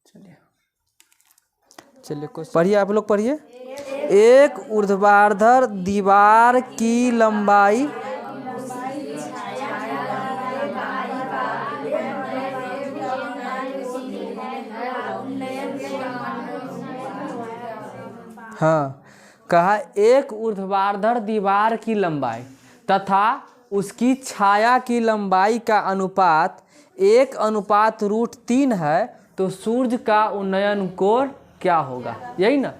चलिए पढ़िए, आप लोग पढ़िए। एक ऊर्ध्वाधर दीवार की लंबाई हाँ, कहा एक ऊर्ध्वाधर दीवार की लंबाई तथा उसकी छाया की लंबाई का अनुपात 1:3 है, तो सूर्य का उन्नयन कोण क्या होगा? यही ना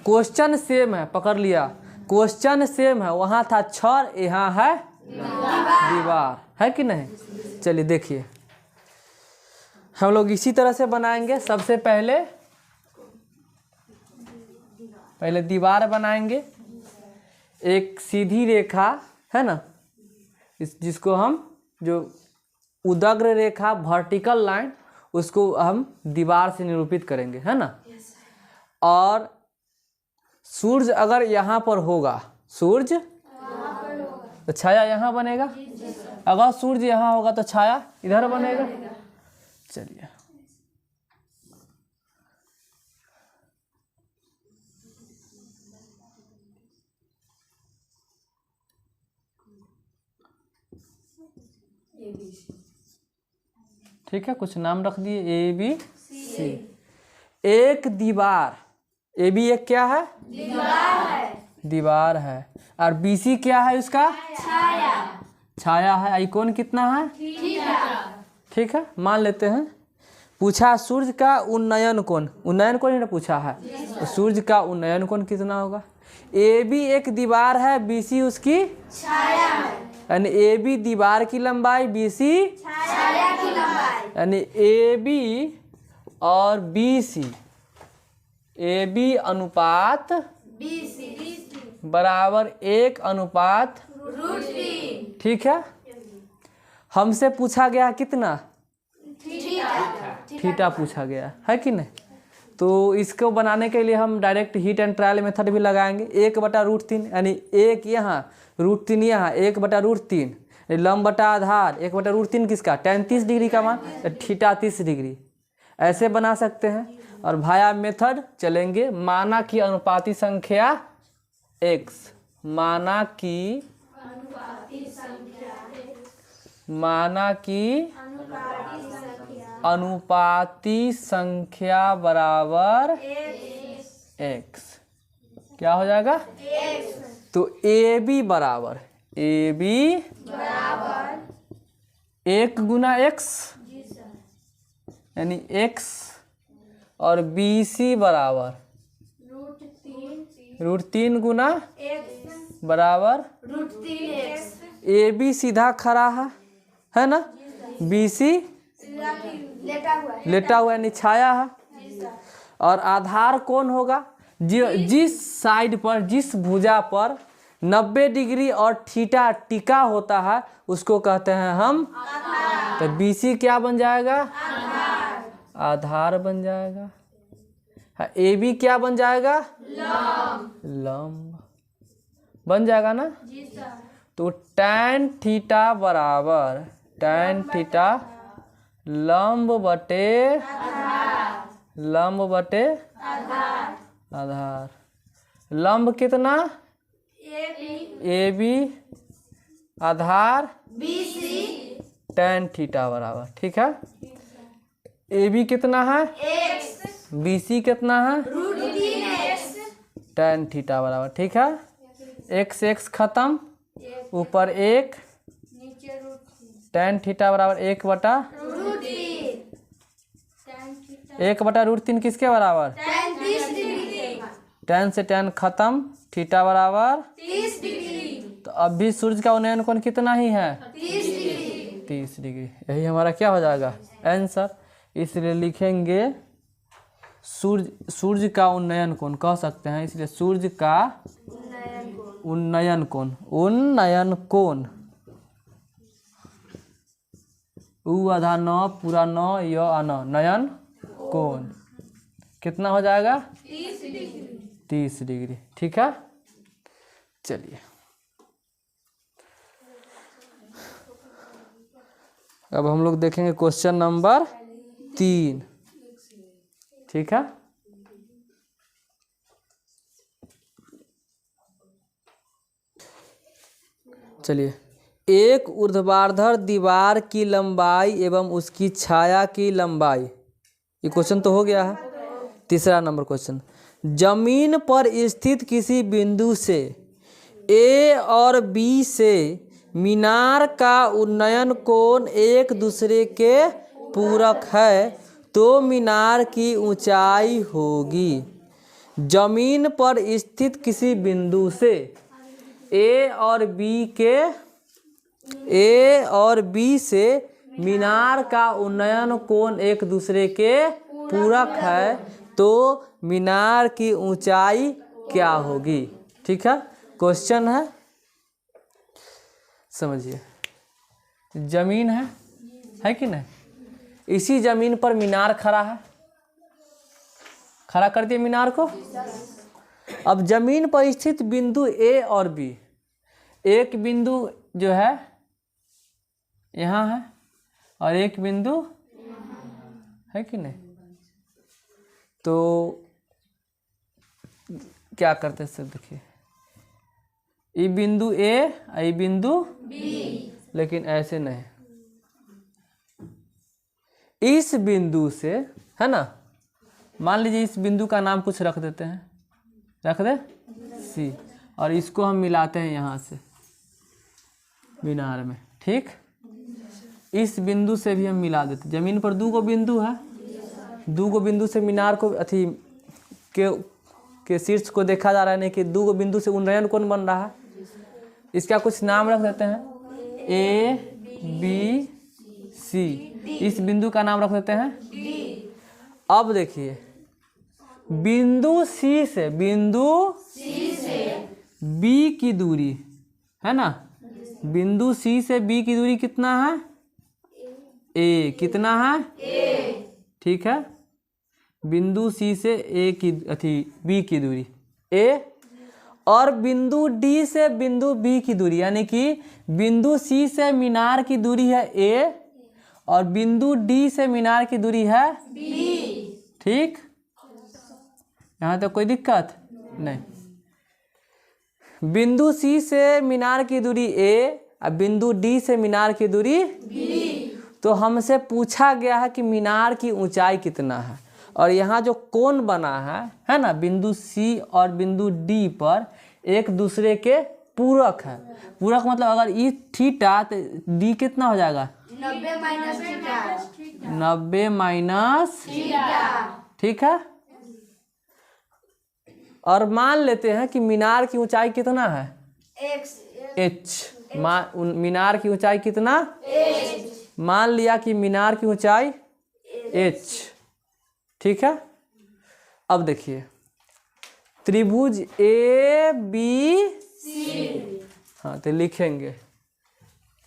क्वेश्चन सेम है, पकड़ लिया। क्वेश्चन सेम है, वहाँ था छड़, यहाँ है दीवार, है कि नहीं? चलिए देखिए, हम लोग इसी तरह से बनाएंगे। सबसे पहले दीवार बनाएंगे, एक सीधी रेखा है ना, जिसको हम जो उदग्र रेखा वर्टिकल लाइन, उसको हम दीवार से निरूपित करेंगे, है ना। और सूर्य अगर यहाँ पर होगा, सूर्य तो छाया यहाँ बनेगा। अगर सूर्य यहाँ होगा तो छाया इधर बनेगा। चलिए ठीक है, कुछ नाम रख दिए, ए बी सी। एक दीवार, ए बी एक क्या है? दीवार है। और बी सी क्या है? उसका छाया है। आई कोण कितना है? ठीक है, मान लेते हैं। पूछा सूर्य का उन्नयन कोण, उन्नयन कोण ने पूछा है, तो सूर्य का उन्नयन कोण कितना होगा? ए बी एक दीवार है, बी सी उसकी छाया है, यानी ए बी दीवार की लंबाई, बी सी छाया की लंबाई, यानी ए बी और बी सी, ए बी अनुपात बी सी बराबर 1:3। ठीक है, हमसे पूछा गया कितना? थीटा पूछा गया है कि नहीं। तो इसको बनाने के लिए हम direct heat and trial method भी लगाएंगे। 1/√3, यानी एक यहाँ √3 यहाँ, 1/√3 लंब बटा आधार, 1/√3 किसका? tan 30 डिग्री का मान, थीटा 30 डिग्री। ऐसे बना सकते हैं। और भाया मेथड चलेंगे, माना की अनुपाती संख्या x, माना की अनुपाती संख्या बराबर x, क्या हो जाएगा? तो ए बी बराबर 1 गुना x, यानी x, और बी सी बराबर √3 गुना बराबर √3x। ए बी सीधा खड़ा है ना, बी सी लेटा हुआ यानी छाया है। और आधार कौन होगा? जिस साइड पर, जिस भुजा पर 90 डिग्री और थीटा टिका होता है उसको कहते हैं हम आधार। तो बी सी क्या बन जाएगा? आधार बन जाएगा। ए बी क्या बन जाएगा? लंब बन जाएगा ना। तो tan थीटा बराबर tan थीटा लंब बटे आधार। लंब कितना? ए बी, आधार बी सी, tan थीटा बराबर। ठीक है, ए बी कितना है? बी सी कितना है? √3x, tan थीटा बराबर। ठीक है, x खत्म, ऊपर 1, tan थीटा बराबर 1/√3 किसके बराबर? tan से tan खत्म, थीटा बराबर 30 डिग्री। तो अब भी सूर्य का उन्नयन कोण कितना ही है? 30 डिग्री। यही हमारा क्या हो जाएगा? आंसर। इसलिए लिखेंगे सूर्य का उन्नयन कोण कह सकते हैं, इसलिए सूर्य का उन्नयन कोण उ आधा न पूरा न य आन नयन कोण कितना हो जाएगा? 30 डिग्री। ठीक है, चलिए अब हम लोग देखेंगे क्वेश्चन नंबर 3। ठीक है। चलिए, एक ऊर्ध्वाधर दीवार की लंबाई एवं उसकी छाया की लंबाई, ये क्वेश्चन तो हो गया है। तीसरा नंबर क्वेश्चन, जमीन पर स्थित किसी बिंदु से ए और बी से मीनार का उन्नयन कोण एक दूसरे के पूरक है तो मीनार की ऊंचाई होगी। जमीन पर स्थित किसी बिंदु से ए और बी से मीनार का उन्नयन कोण एक दूसरे के पूरक है तो मीनार की ऊंचाई क्या होगी। ठीक है, क्वेश्चन है, समझिए। जमीन है कि नहीं, इसी जमीन पर मीनार खड़ा है, खड़ा कर दिए मीनार को। अब जमीन पर स्थित बिंदु ए और बी, एक बिंदु जो है यहाँ है और एक बिंदु है कि नहीं, तो क्या करते हैं सर, देखिए ये बिंदु ए, ये बिंदु बी, लेकिन ऐसे नहीं, इस बिंदु से, है ना, मान लीजिए इस बिंदु का नाम कुछ रख देते हैं, रख दे सी, और इसको हम मिलाते हैं यहाँ से मीनार में। ठीक, इस बिंदु से भी हम मिला देते, जमीन पर दो गो बिंदु है, दो गो बिंदु से मीनार को अथी के शीर्ष को देखा जा रहा है, नहीं कि दो गो बिंदु से उन्नयन कोण बन रहा है। इसका कुछ नाम रख देते हैं, ए बी सी, इस बिंदु का नाम रख देते हैं डी। अब देखिए बिंदु सी से बी की दूरी है ना, बिंदु सी से बी की दूरी कितना है, ए, कितना है ए, ठीक है। बिंदु सी से ए की बी की दूरी ए, और बिंदु डी से बिंदु बी की दूरी, यानी कि बिंदु सी से मीनार की दूरी है ए और बिंदु डी से मीनार की दूरी है बी। ठीक, यहाँ तो कोई दिक्कत नहीं। बिंदु सी से मीनार की दूरी ए और बिंदु डी से मीनार की दूरी बी। तो हमसे पूछा गया है कि मीनार की ऊंचाई कितना है, और यहाँ जो कोण बना है ना, बिंदु सी और बिंदु डी पर एक दूसरे के पूरक है। पूरक मतलब अगर ई थीटा तो डी कितना हो जाएगा, 90 माइनस थीटा। ठीक है, और मान लेते हैं कि मीनार की ऊंचाई कितना है, एच, मीनार की ऊंचाई कितना, मान लिया कि मीनार की ऊंचाई एच। ठीक है, अब देखिए त्रिभुज ए बी सी, हाँ तो लिखेंगे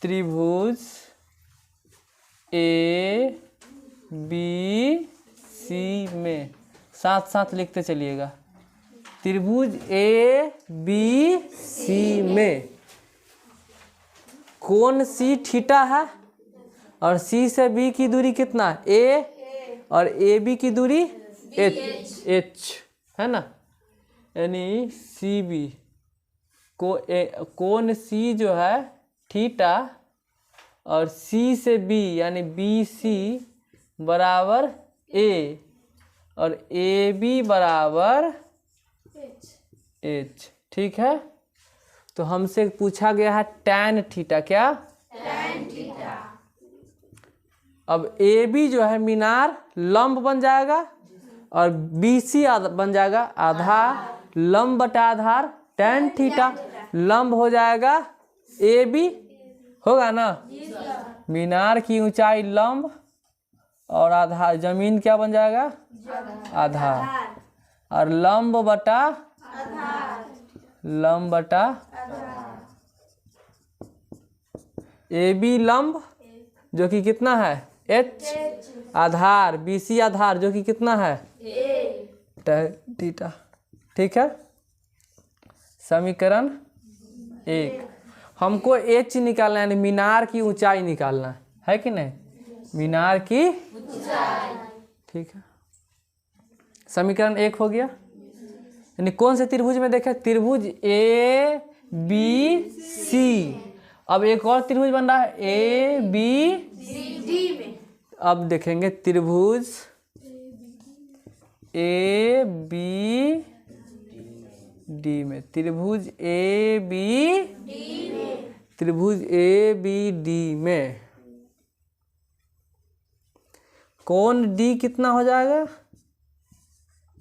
त्रिभुज ए बी सी में, साथ साथ लिखते चलिएगा, त्रिभुज ए बी सी में कोण सी थीटा है और सी से बी की दूरी कितना, ए, और ए बी की दूरी एच है ना, यानी सी बी कोण सी जो है थीटा और सी से बी यानी बी सी बराबर ए और ए बी बराबर एच। ठीक है, तो हमसे पूछा गया है tan थीटा, क्या tan थीटा। अब ए बी जो है मीनार लंब बन जाएगा और बी सी बन जाएगा आधार, लंब बटा आधार tan थीटा, लंब हो जाएगा ए बी, होगा ना, मीनार की ऊंचाई लंब और आधार, जमीन क्या बन जाएगा, आधार, और लंब बटा ए बी लंब जो कि कितना है एच, आधार बी सी आधार जो कि कितना है थीटा। ठीक है, समीकरण 1। हमको एच निकालना है, मीनार की ऊंचाई निकालना है कि नहीं, मीनार की ऊंचाई। ठीक है, समीकरण 1 हो गया। यानी कौन से त्रिभुज में देखें? त्रिभुज ए बी सी। अब एक और त्रिभुज बन रहा है ए बी डी में। अब देखेंगे त्रिभुज ए बी डी में, त्रिभुज ए बी डी में, त्रिभुज ए बी डी में कोण डी कितना हो जाएगा?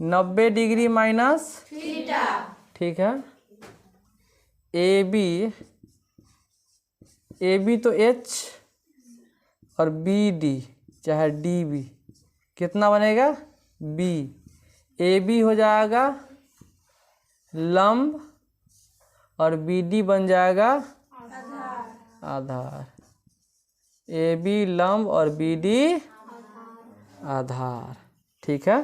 90 डिग्री माइनस थीटा। ठीक है। ए बी तो एच और बी डी चाहे डी बी कितना बनेगा? बी। ए बी हो जाएगा लंब और बी डी बन जाएगा आधार। ए बी लंब और बी डी आधार। ठीक है।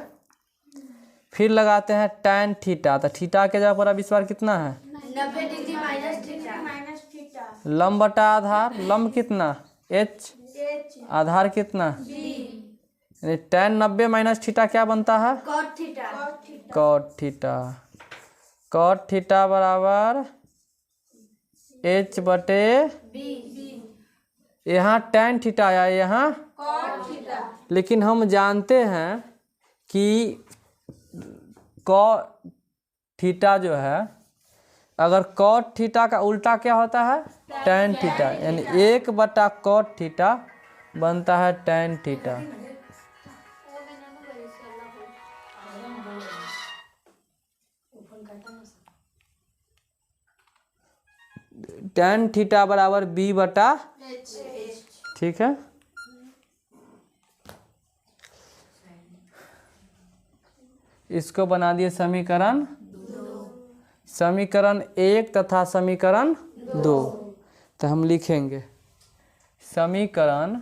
फिर लगाते हैं tan थीटा। तो थीटा के जगह पर अब इस बार कितना है? 90 डिग्री माइनस थीटा। लंब बटा आधार। लंब कितना? h। आधार कितना? यानी tan 90 माइनस थीटा क्या बनता है? cot theta. cot थीटा बराबर h बटे यहाँ tan थीटा आया, यहाँ लेकिन हम जानते हैं कि cot थीटा जो है, अगर cot थीटा का उल्टा क्या होता है? tan theta. यानी 1 बटा cot थीटा बनता है tan थीटा। tan थीटा बराबर b बटा। ठीक है। इसको बना दिए समीकरण 1 तथा समीकरण 2। तो हम लिखेंगे समीकरण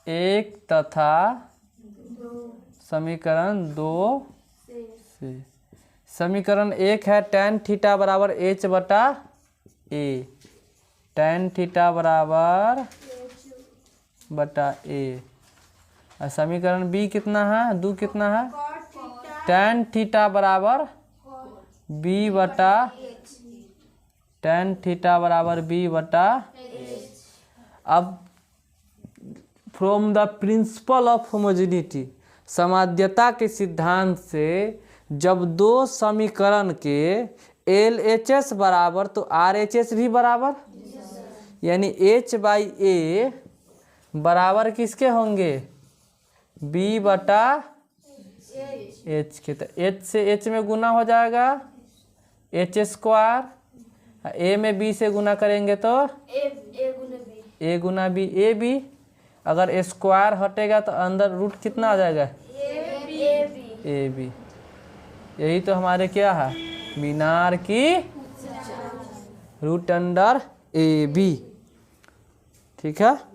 1 तथा समीकरण 2 से। समीकरण 1 है tan थीटा बराबर h बटा a। tan थीटा बराबर बटा a। और समीकरण b कितना है? 2 कितना है? tan थीटा बराबर b बटा, tan थीटा बराबर b बटा। अब from the principle of homogeneity, समाद्यता के सिद्धांत से, जब दो समीकरण के LHS बराबर तो RHS भी बराबर, यानी h बाई a बराबर किसके होंगे? b बटा h के। तो h से h में गुना हो जाएगा h स्क्वायर, a में b से गुना करेंगे तो a Guna b, a b। अगर स्क्वायर हटेगा तो अंदर रूट कितना आ जाएगा? a b। यही तो हमारे क्या है? मीनार की रूट अंडर a b। ठीक है।